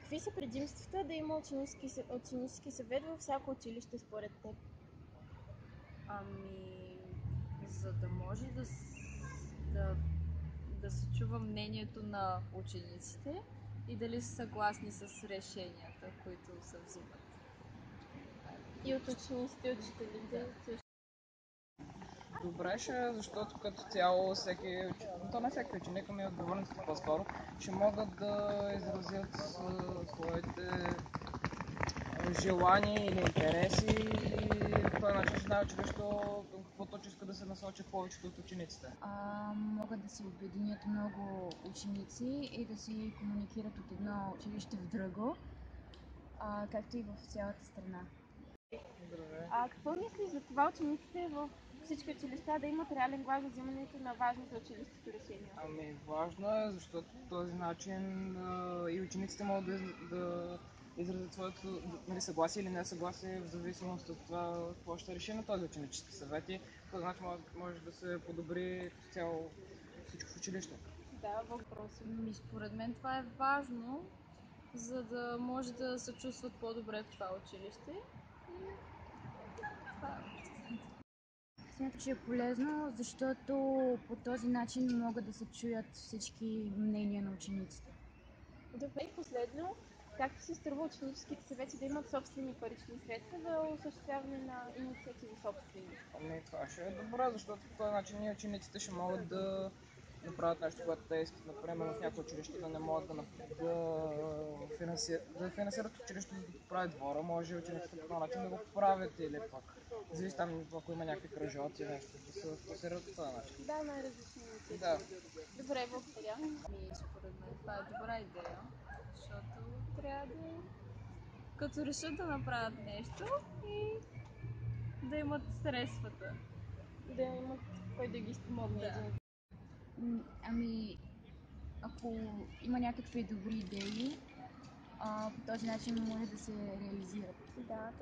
Какви са предимствата да има ученически съвет във всяко училище според теб? Ами, за да може да, да се чува мнението на учениците и дали са съгласни с решенията, които се взимат. И от учениците, и учителите също. Добре ще, защото като цяло всеки, то не всеки ученик, ами отговорниците по-скоро, ще могат да изразят своите желания или интереси и по този начин ще знае училището към какво точно иска да се насочат повечето от учениците. Могат да се обединят много ученици и да си комуникират от едно училище в друго, както и в цялата страна. Здравей. Какво мислиш за това учениците в всички училища да имат реален глас за взимането на важни за училището решения? Ами важно е, защото по този начин и учениците могат да изразят своето нали, съгласие или несъгласие в зависимост от това какво ще реши на този ученически съвет и по този начин може да се подобри като цяло всичко в училището. Да, въпроси. Според мен това е важно, за да може да се чувстват по-добре в това училище. И това е. Смятам, че е полезно, защото по този начин могат да се чуят всички мнения на учениците. Добре, и последно, както се струва ученическите съвети да имат собствени парични средства за осъществяване на инициативи собствени? Ами това ще е добре, защото по този начин и учениците ще могат да направят нещо, което те искат. Например, в някои училища да не могат да финансират училището, за да поправят двора, може учениците по този начин да го поправят или пък зависи там, ако има някакви кръжоци, нещо, да се финансират по този начин. Да, най-различни инициативи. Да. Добре, благодаря. Според мен това е добра идея, защото трябва да, като решат да направят нещо и да имат средствата. Да имат кой да ги спомогне. Да. Ами, ако има някакви добри идеи, по този начин може да се реализират. Да,